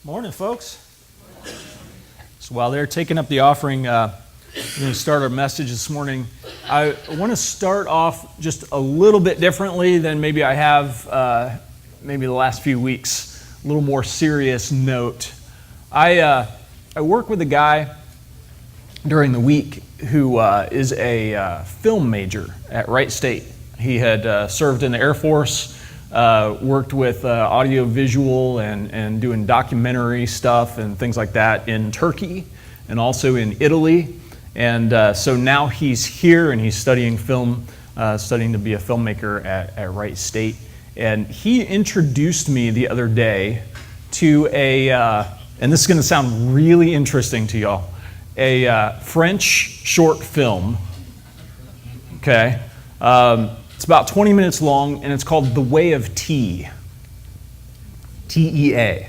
Morning, folks. So while they're taking up the offering, we're going to start our message this morning. I want to start off just a little bit differently than maybe I have maybe the last few weeks. A little more serious note. I work with a guy during the week who is a film major at Wright State. He had served in the Air Force. Worked with audio-visual and doing documentary stuff and things like that in Turkey and also in Italy. And so now he's here and he's studying film, studying to be a filmmaker at Wright State. And he introduced me the other day to and this is going to sound really interesting to y'all, a French short film, okay? It's about 20 minutes long, and it's called The Way of Tea, T-E-A.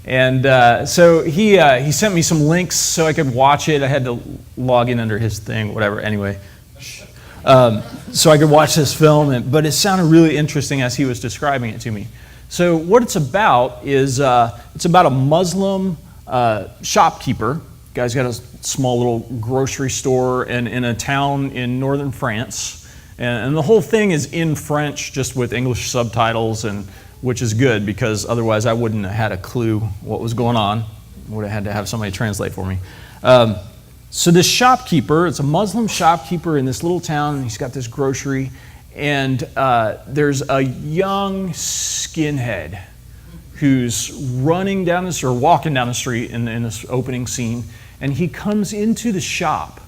And so he sent me some links so I could watch it. I had to log in under his thing, whatever, anyway. So I could watch this film, but it sounded really interesting as he was describing it to me. So what it's about is it's about a Muslim shopkeeper. Guy's got a small little grocery store in a town in northern France. And the whole thing is in French, just with English subtitles, and which is good because otherwise I wouldn't have had a clue what was going on. I would have had to have somebody translate for me. So this shopkeeper, it's a Muslim shopkeeper in this little town, and he's got this grocery, and there's a young skinhead who's running down this or walking down the street in this opening scene, and he comes into the shop,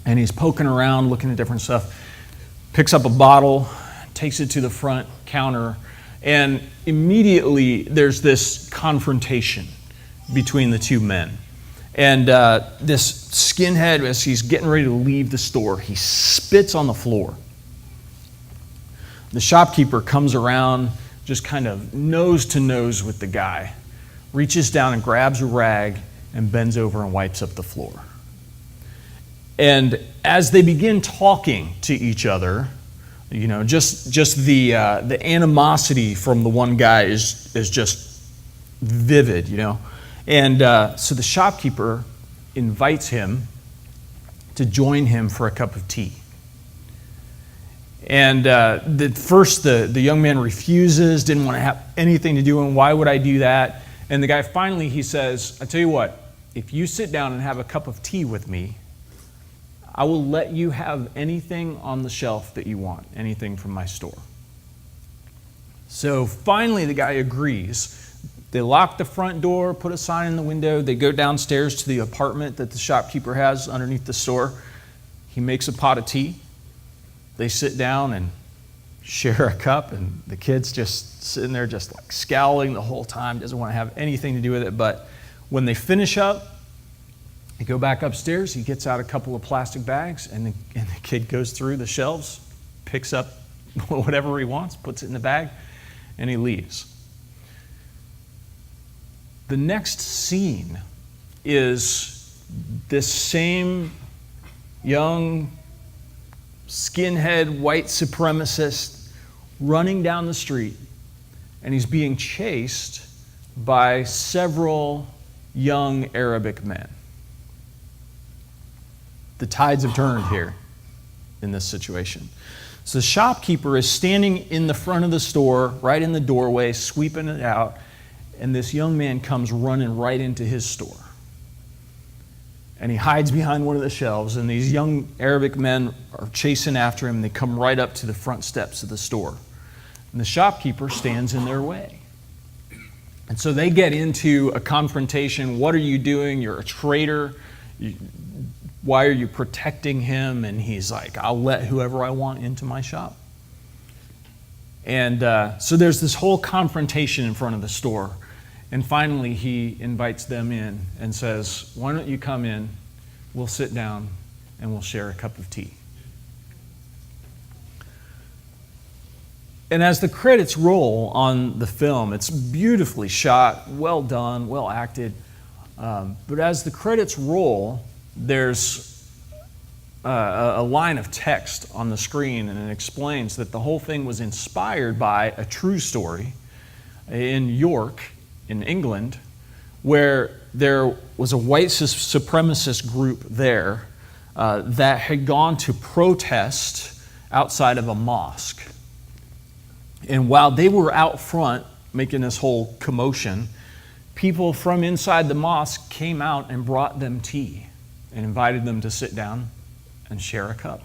and he's poking around, looking at different stuff. Picks up a bottle, takes it to the front counter, and immediately there's this confrontation between the two men. And this skinhead, as he's getting ready to leave the store, he spits on the floor. The shopkeeper comes around, just kind of nose to nose with the guy, reaches down and grabs a rag and bends over and wipes up the floor. And as they begin talking to each other, you know, just the animosity from the one guy is just vivid, you know. And so the shopkeeper invites him to join him for a cup of tea. And the young man refuses, didn't want to have anything to do with him. Why would I do that? And the guy finally, he says, I tell you what, if you sit down and have a cup of tea with me, I will let you have anything on the shelf that you want, anything from my store. So finally the guy agrees. They lock the front door, put a sign in the window. They go downstairs to the apartment that the shopkeeper has underneath the store. He makes a pot of tea. They sit down and share a cup, and the kid's just sitting there just like scowling the whole time, doesn't want to have anything to do with it. But when they finish up, they go back upstairs, he gets out a couple of plastic bags, and the kid goes through the shelves, picks up whatever he wants, puts it in the bag, and he leaves. The next scene is this same young skinhead white supremacist running down the street, and he's being chased by several young Arabic men. The tides have turned here in this situation. So the shopkeeper is standing in the front of the store, right in the doorway, sweeping it out, and this young man comes running right into his store. And he hides behind one of the shelves, and these young Arabic men are chasing after him. They come right up to the front steps of the store. And the shopkeeper stands in their way. And so they get into a confrontation. What are you doing? You're a traitor. Why are you protecting him? And he's like, I'll let whoever I want into my shop. And so there's this whole confrontation in front of the store. And finally, he invites them in and says, why don't you come in, we'll sit down, and we'll share a cup of tea. And as the credits roll on the film, it's beautifully shot, well done, well acted. But as the credits roll, there's a line of text on the screen, and it explains that the whole thing was inspired by a true story in York in England where there was a white supremacist group there that had gone to protest outside of a mosque. And while they were out front making this whole commotion, people from inside the mosque came out and brought them tea and invited them to sit down and share a cup.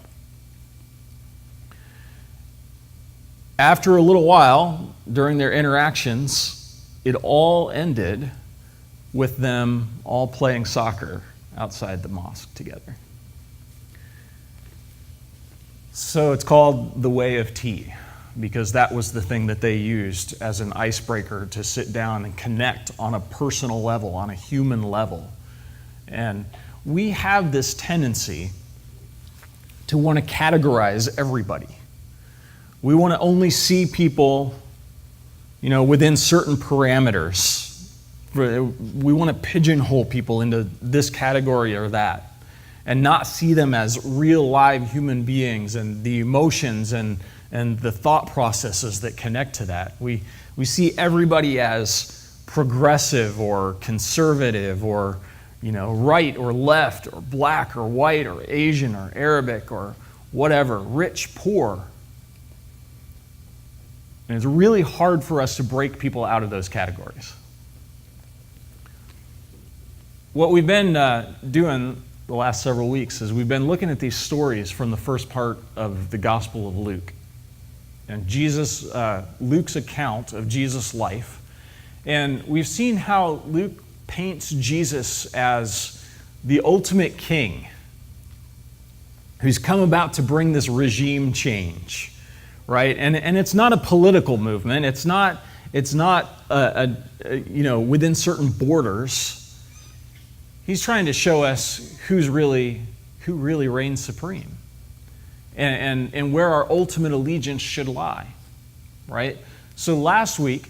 After a little while, during their interactions, it all ended with them all playing soccer outside the mosque together. So it's called the way of tea, because that was the thing that they used as an icebreaker to sit down and connect on a personal level, on a human level. And we have this tendency to want to categorize everybody. We want to only see people, within certain parameters. We want to pigeonhole people into this category or that, and not see them as real live human beings and the emotions and the thought processes that connect to that. We see everybody as progressive or conservative or right or left or black or white or Asian or Arabic or whatever, rich, poor. And it's really hard for us to break people out of those categories. What we've been doing the last several weeks is we've been looking at these stories from the first part of the Gospel of Luke. And Luke's account of Jesus' life. And we've seen how Luke paints Jesus as the ultimate king who's come about to bring this regime change, right? And it's not a political movement. It's not within certain borders. He's trying to show us who really reigns supreme. And where our ultimate allegiance should lie, right? So last week,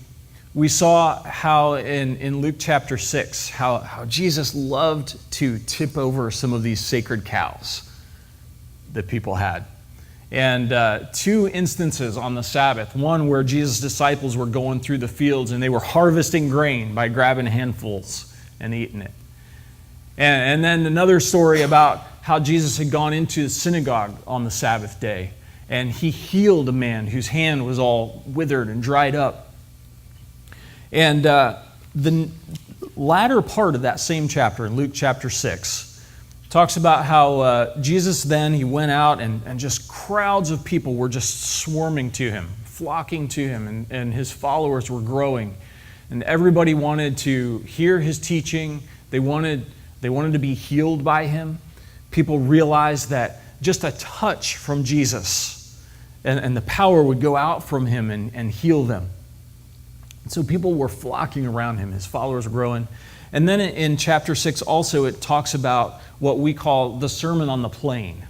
we saw how in Luke chapter 6, how Jesus loved to tip over some of these sacred cows that people had. And 2 instances on the Sabbath, one where Jesus' disciples were going through the fields and they were harvesting grain by grabbing handfuls and eating it. And then another story about how Jesus had gone into the synagogue on the Sabbath day and he healed a man whose hand was all withered and dried up. And the latter part of that same chapter, in Luke chapter 6, talks about how Jesus then, he went out and just crowds of people were just swarming to him, flocking to him, and his followers were growing. And everybody wanted to hear his teaching. They wanted to be healed by him. People realized that just a touch from Jesus and the power would go out from him and heal them. So people were flocking around him. His followers were growing. And then in chapter 6 also it talks about what we call the Sermon on the Plain,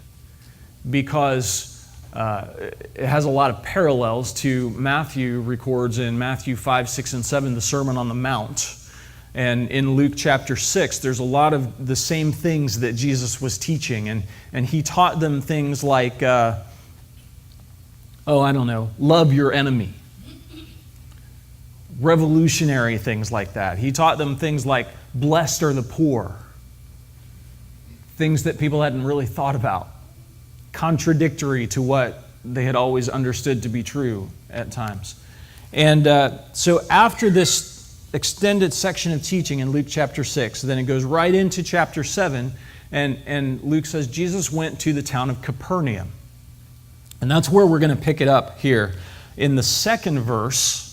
because it has a lot of parallels to Matthew records in Matthew 5, 6, and 7, the Sermon on the Mount. And in Luke chapter 6, there's a lot of the same things that Jesus was teaching. And he taught them things like, love your enemy. Revolutionary things like that. He taught them things like, blessed are the poor. Things that people hadn't really thought about. Contradictory to what they had always understood to be true at times. And so after this extended section of teaching in Luke chapter 6, then it goes right into chapter 7, and Luke says Jesus went to the town of Capernaum. And that's where we're going to pick it up here in the second verse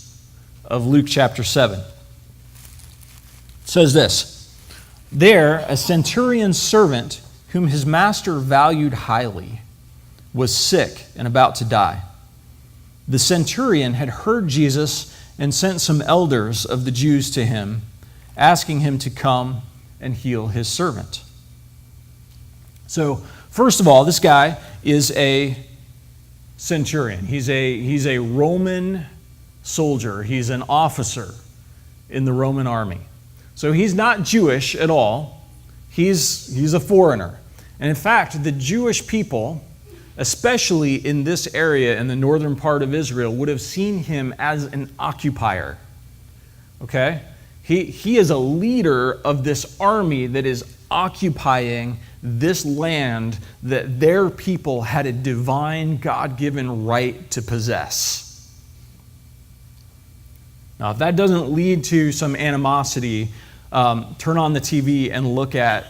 of Luke chapter 7. It says this: There a centurion's servant, whom his master valued highly, was sick and about to die. The centurion had heard Jesus and sent some elders of the Jews to him, asking him to come and heal his servant. So, first of all, this guy is a centurion. He's a Roman soldier. He's an officer in the Roman army. So he's not Jewish at all. He's a foreigner. And in fact, the Jewish people, especially in this area in the northern part of Israel, would have seen him as an occupier. Okay? He is a leader of this army that is occupying this land that their people had a divine, God-given right to possess. Now, if that doesn't lead to some animosity, turn on the TV and look at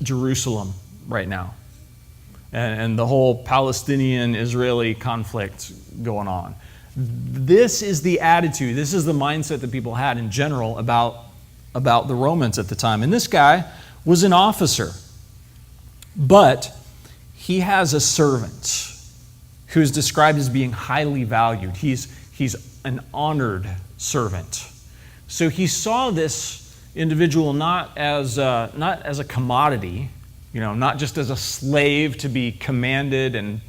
Jerusalem right now and the whole Palestinian-Israeli conflict going on. This is the attitude, this is the mindset that people had in general about the Romans at the time. And this guy was an officer, but he has a servant who is described as being highly valued. He's an honored servant. So he saw this individual not as a commodity, not just as a slave to be commanded and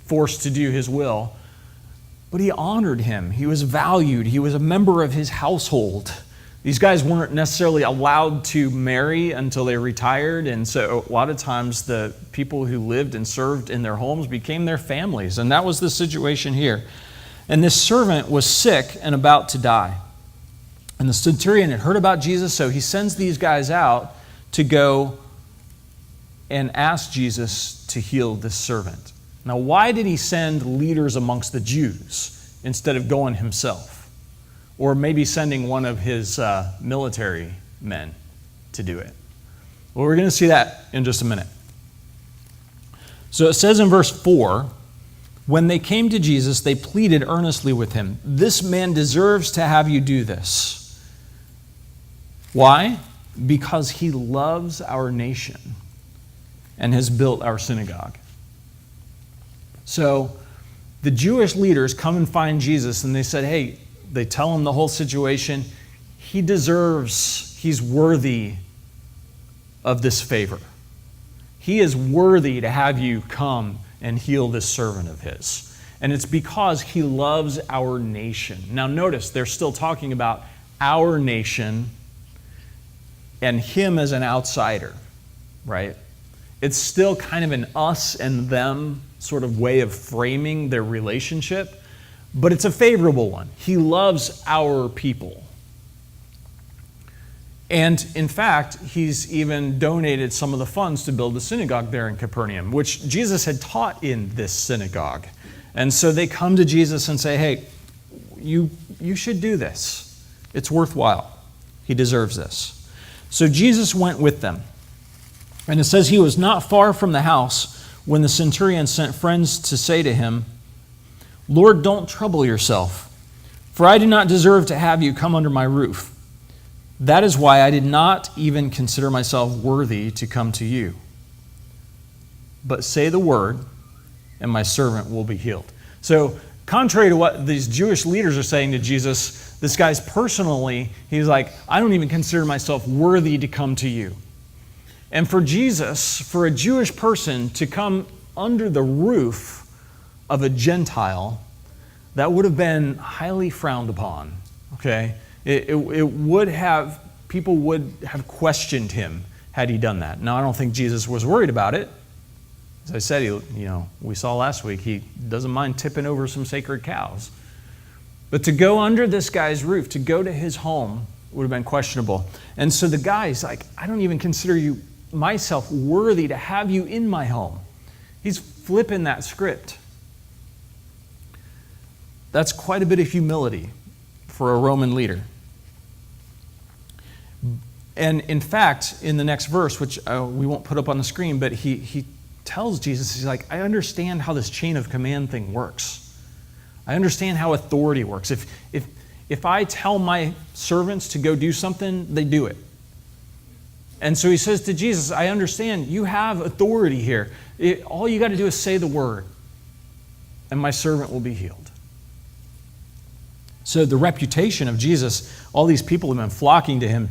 forced to do his will, but he honored him. He was valued. He was a member of his household. These guys weren't necessarily allowed to marry until they retired, and so a lot of times the people who lived and served in their homes became their families, and that was the situation here. And this servant was sick and about to die. And the centurion had heard about Jesus, so he sends these guys out to go and ask Jesus to heal this servant. Now, why did he send leaders amongst the Jews instead of going himself? Or maybe sending one of his military men to do it? Well, we're going to see that in just a minute. So it says in verse 4, when they came to Jesus, they pleaded earnestly with him, "This man deserves to have you do this." Why? Because he loves our nation and has built our synagogue. So the Jewish leaders come and find Jesus, and they said, hey, they tell him the whole situation. He deserves, he's worthy of this favor. He is worthy to have you come and heal this servant of his. And it's because he loves our nation. Now notice, they're still talking about our nation and him as an outsider, right? It's still kind of an us and them sort of way of framing their relationship, but it's a favorable one. He loves our people. And in fact, he's even donated some of the funds to build the synagogue there in Capernaum, which Jesus had taught in this synagogue. And so they come to Jesus and say, hey, you should do this. It's worthwhile. He deserves this. So Jesus went with them. And it says he was not far from the house when the centurion sent friends to say to him, "Lord, don't trouble yourself, for I do not deserve to have you come under my roof. That is why I did not even consider myself worthy to come to you. But say the word, and my servant will be healed." So, contrary to what these Jewish leaders are saying to Jesus, this guy's personally, he's like, I don't even consider myself worthy to come to you. And for Jesus, for a Jewish person to come under the roof of a Gentile, that would have been highly frowned upon, okay? It would have, people would have questioned him had he done that. Now, I don't think Jesus was worried about it. As I said, we saw last week, he doesn't mind tipping over some sacred cows. But to go under this guy's roof, to go to his home, would have been questionable. And so the guy's like, I don't even consider myself worthy to have you in my home. He's flipping that script. That's quite a bit of humility for a Roman leader. And in fact, in the next verse, which we won't put up on the screen, but he tells Jesus, he's like, I understand how this chain of command thing works. I understand how authority works. If I tell my servants to go do something, they do it. And so he says to Jesus, I understand you have authority here. All you got to do is say the word, and my servant will be healed. So the reputation of Jesus, all these people have been flocking to him.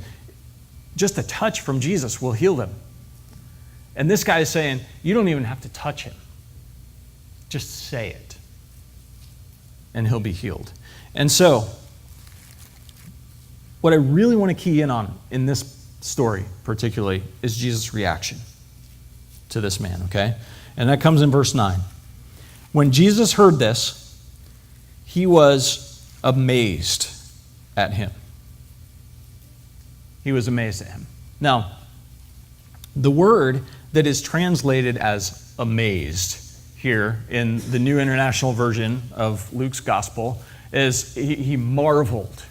Just a touch from Jesus will heal them. And this guy is saying, you don't even have to touch him. Just say it, and he'll be healed. And so, what I really want to key in on in this story particularly is Jesus' reaction to this man, okay? And that comes in verse 9. When Jesus heard this, he was amazed at him. He was amazed at him. Now, the word that is translated as amazed here in the New International Version of Luke's Gospel is he marveled.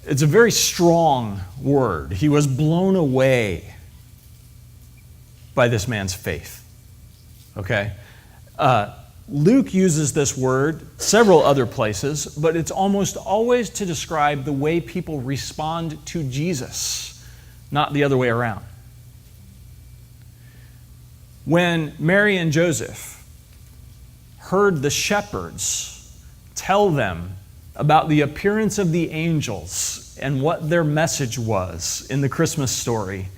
It's a very strong word. He was blown away by this man's faith. Okay? Luke uses this word several other places, but it's almost always to describe the way people respond to Jesus, not the other way around. When Mary and Joseph heard the shepherds tell them about the appearance of the angels and what their message was in the Christmas story,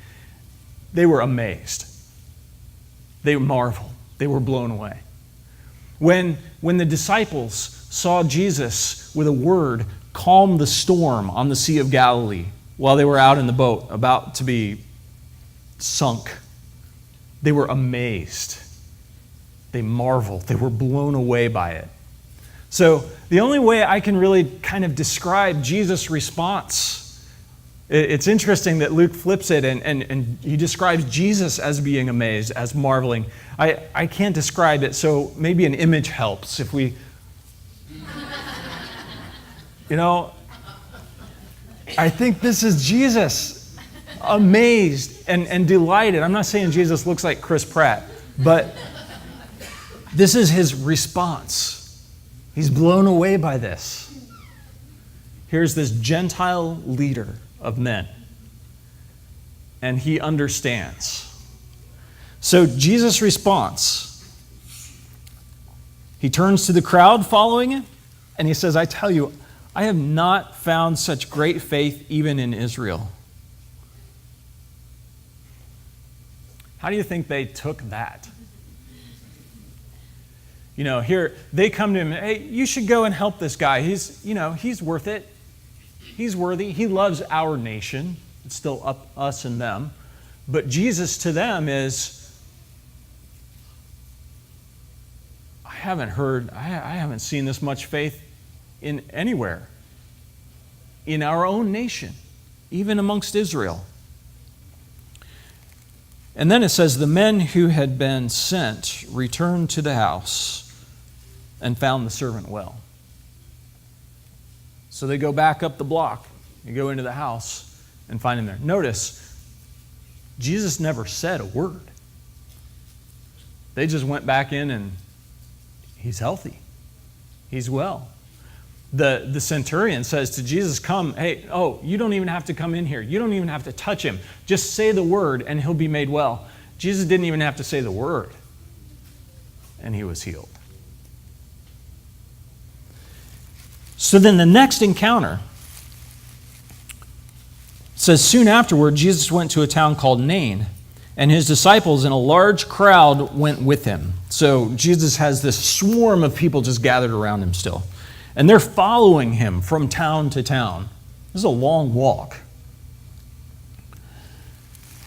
they were amazed. They marveled. They were blown away. When the disciples saw Jesus with a word calm the storm on the Sea of Galilee while they were out in the boat about to be sunk, they were amazed. They marveled. They were blown away by it. So the only way I can really kind of describe Jesus' response, it's interesting that Luke flips it and he describes Jesus as being amazed, as marveling. I can't describe it, so maybe an image helps. If we, I think this is Jesus amazed and delighted. I'm not saying Jesus looks like Chris Pratt, but this is his response. He's blown away by this. Here's this Gentile leader of men, and he understands. So Jesus' response, he turns to the crowd following him, and he says, I tell you, I have not found such great faith even in Israel. How do you think they took that? Here they come to him, hey, you should go and help this guy. He's worth it. He's worthy. He loves our nation. It's still up us and them. But Jesus to them is, I haven't seen this much faith in anywhere. In our own nation, even amongst Israel. And then it says, the men who had been sent returned to the house and found the servant well. So they go back up the block. You go into the house and find him there. Notice, Jesus never said a word. They just went back in and he's healthy. He's well. The centurion says to Jesus, come, you don't even have to come in here. You don't even have to touch him. Just say the word and he'll be made well. Jesus didn't even have to say the word, and he was healed. So then the next encounter says, soon afterward, Jesus went to a town called Nain, and his disciples and a large crowd went with him. So Jesus has this swarm of people just gathered around him still. And they're following him from town to town. This is a long walk.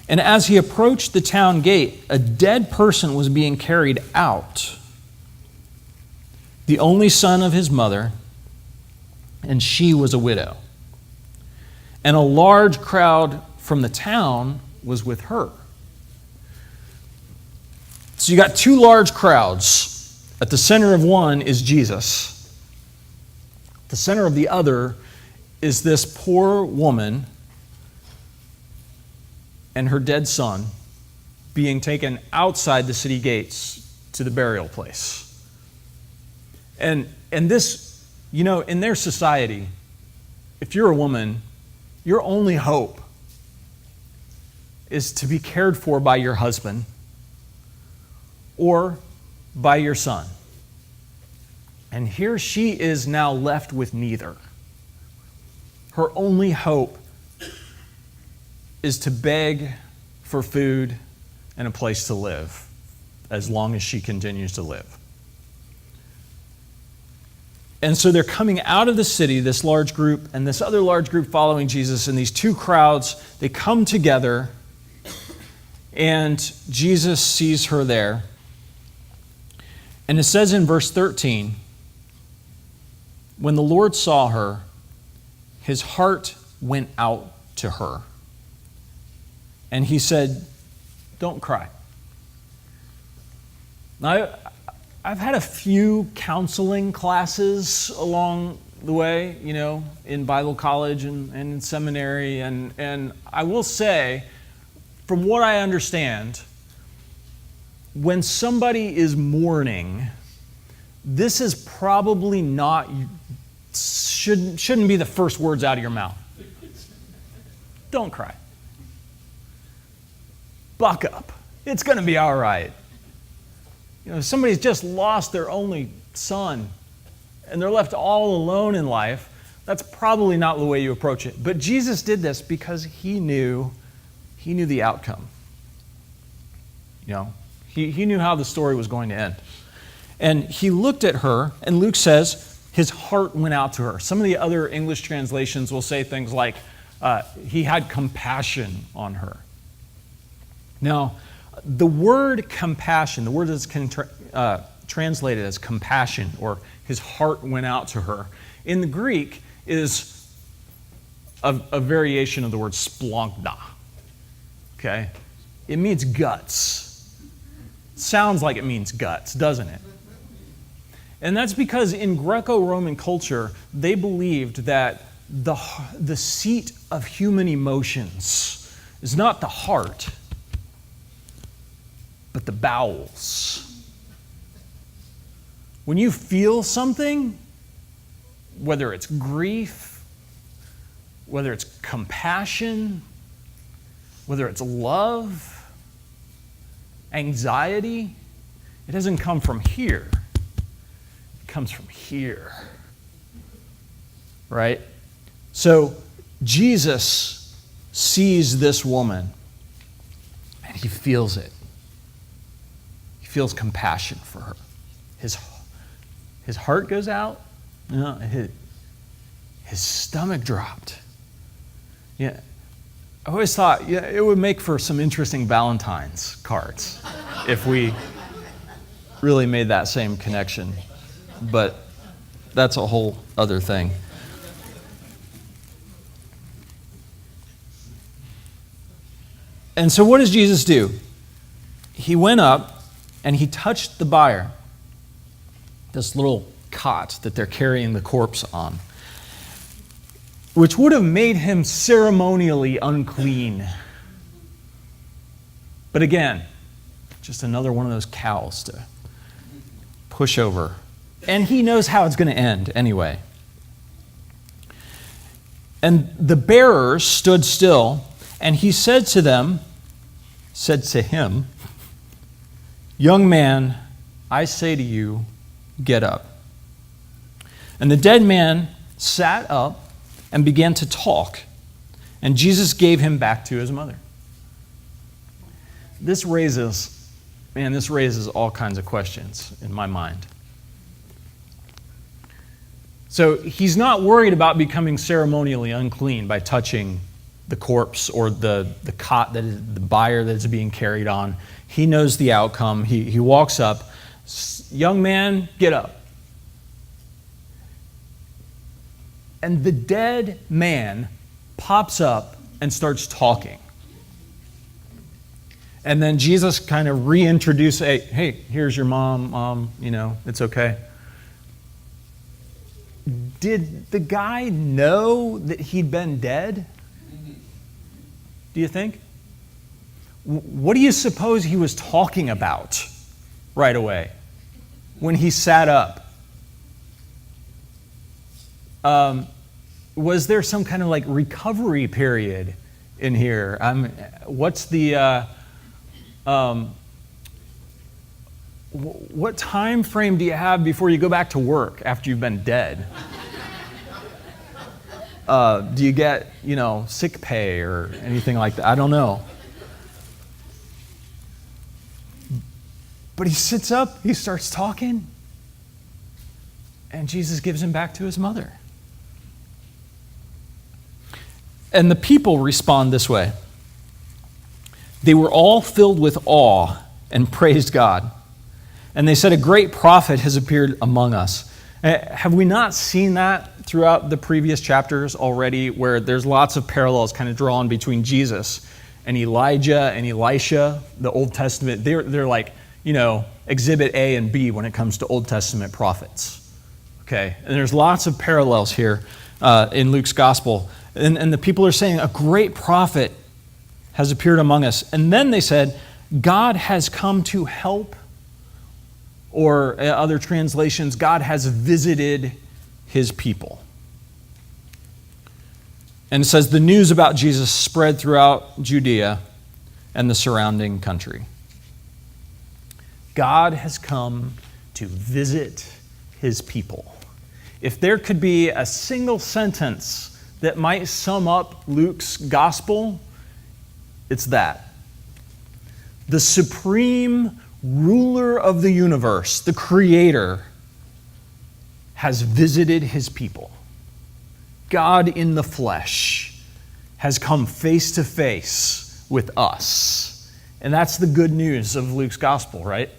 And as he approached the town gate, a dead person was being carried out, the only son of his mother, and she was a widow. And a large crowd from the town was with her. So you got two large crowds. At the center of one is Jesus. The center of the other is this poor woman and her dead son being taken outside the city gates to the burial place. And this, in their society, if you're a woman, your only hope is to be cared for by your husband or by your son. And here she is now left with neither. Her only hope is to beg for food and a place to live as long as she continues to live. And so they're coming out of the city, this large group, and this other large group following Jesus, and these two crowds, they come together, and Jesus sees her there. And it says in verse 13, when the Lord saw her, his heart went out to her. And he said, "Don't cry." Now, I've had a few counseling classes along the way, in Bible college and in seminary, and I will say, from what I understand, when somebody is mourning, this is probably shouldn't be the first words out of your mouth. Don't cry. Buck up. It's going to be all right. Somebody's just lost their only son and they're left all alone in life. That's probably not the way you approach it. But Jesus did this because he knew the outcome. He knew how the story was going to end. And he looked at her, and Luke says his heart went out to her. Some of the other English translations will say things like he had compassion on her. Now, the word compassion, the word that's translated as compassion, or his heart went out to her, in the Greek is a variation of the word splongna. Okay? It means guts. Sounds like it means guts, doesn't it? And that's because in Greco-Roman culture, they believed that the seat of human emotions is not the heart, but the bowels. When you feel something, whether it's grief, whether it's compassion, whether it's love, anxiety, it doesn't come from here. It comes from here. Right? So Jesus sees this woman and he feels it. He feels compassion for her. His heart goes out. His stomach dropped. Yeah. I always thought it would make for some interesting Valentine's cards if we really made that same connection. But that's a whole other thing. And so what does Jesus do? He went up and he touched the bier, this little cot that they're carrying the corpse on, which would have made him ceremonially unclean. But again, just another one of those cows to push over. And he knows how it's going to end anyway. And the bearers stood still, and he said to him, "Young man, I say to you, get up." And the dead man sat up and began to talk, and Jesus gave him back to his mother. This raises all kinds of questions in my mind. So he's not worried about becoming ceremonially unclean by touching the corpse or the cot, that is the bier that is being carried on. He knows the outcome. He walks up. "Young man, get up." And the dead man pops up and starts talking. And then Jesus kind of reintroduces, hey, here's your mom, it's okay. Did the guy know that he'd been dead? Do you think? What do you suppose he was talking about right away when he sat up? Was there some kind of recovery period in here? What's the what time frame do you have before you go back to work after you've been dead? Do you get, sick pay or anything like that? I don't know. But he sits up, he starts talking, and Jesus gives him back to his mother. And the people respond this way. They were all filled with awe and praised God. And they said, "A great prophet has appeared among us." Have we not seen that that throughout the previous chapters already, where there's lots of parallels kind of drawn between Jesus and Elijah and Elisha, the Old Testament. They're like, exhibit A and B when it comes to Old Testament prophets. Okay, and there's lots of parallels here in Luke's gospel. And the people are saying, a great prophet has appeared among us. And then they said, God has come to help, or other translations, God has visited his people. And it says, the news about Jesus spread throughout Judea and the surrounding country. God has come to visit his people. If there could be a single sentence that might sum up Luke's gospel, it's that. The supreme ruler of the universe, the Creator, has visited his people. God in the flesh has come face to face with us. And that's the good news of Luke's gospel, right?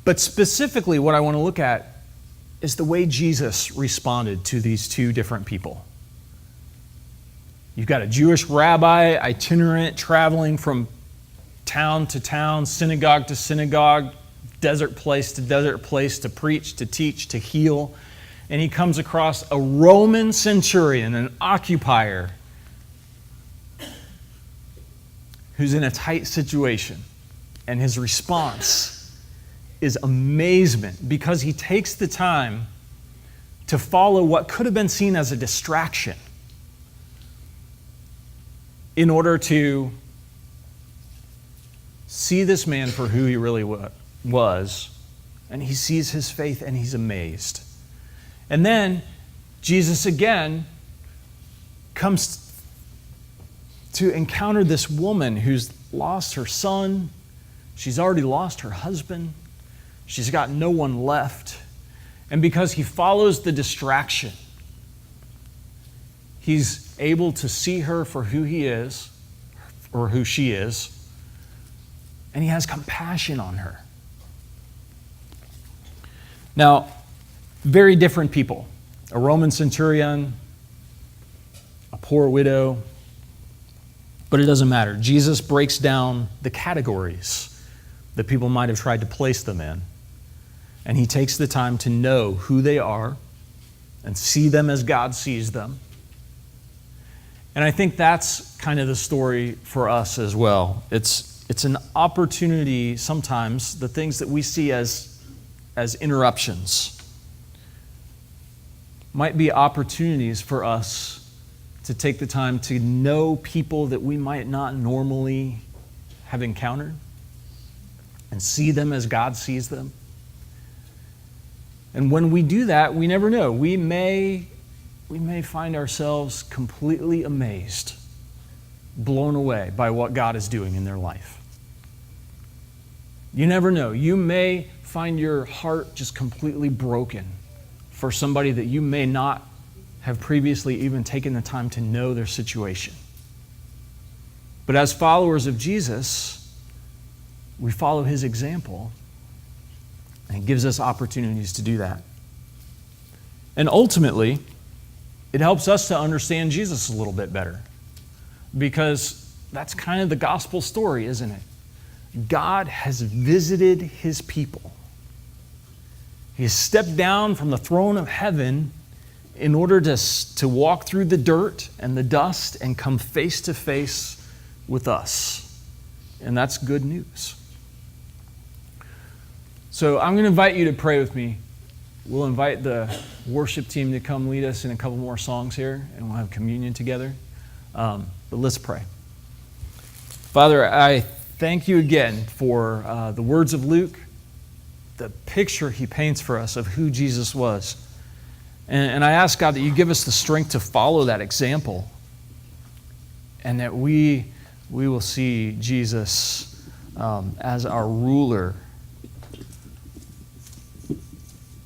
But specifically, what I want to look at is the way Jesus responded to these two different people. You've got a Jewish rabbi, itinerant, traveling from town to town, synagogue to synagogue, desert place to preach, to teach, to heal. And he comes across a Roman centurion, an occupier, who's in a tight situation. And his response is amazement, because he takes the time to follow what could have been seen as a distraction in order to see this man for who he really was. And he sees his faith and he's amazed. And then Jesus again comes to encounter this woman who's lost her son. She's already lost her husband. She's got no one left. And because he follows the distraction, he's able to see her for who he is, or who she is, and he has compassion on her. Now, very different people. A Roman centurion, a poor widow, but it doesn't matter. Jesus breaks down the categories that people might have tried to place them in. And he takes the time to know who they are and see them as God sees them. And I think that's kind of the story for us as well. It's an opportunity sometimes, the things that we see as interruptions might be opportunities for us to take the time to know people that we might not normally have encountered and see them as God sees them. And when we do that, we never know. We may find ourselves completely amazed, blown away by what God is doing in their life. You never know. You may find your heart just completely broken for somebody that you may not have previously even taken the time to know their situation. But as followers of Jesus, we follow his example, and it gives us opportunities to do that. And ultimately, it helps us to understand Jesus a little bit better, because that's kind of the gospel story, isn't it? God has visited his people. He has stepped down from the throne of heaven in order to walk through the dirt and the dust and come face to face with us. And that's good news. So I'm going to invite you to pray with me. We'll invite the worship team to come lead us in a couple more songs here, and we'll have communion together. But let's pray. Father, I thank you again for the words of Luke, the picture he paints for us of who Jesus was. And I ask, God, that you give us the strength to follow that example, and that we will see Jesus as our ruler,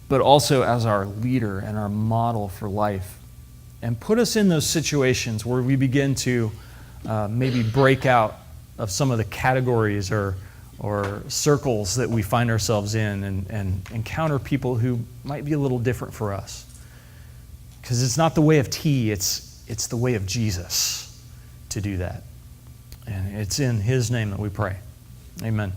but also as our leader and our model for life. And put us in those situations where we begin to maybe break out of some of the categories or or circles that we find ourselves in and encounter people who might be a little different for us. Because it's not the way of tea, it's the way of Jesus to do that. And it's in his name that we pray. Amen.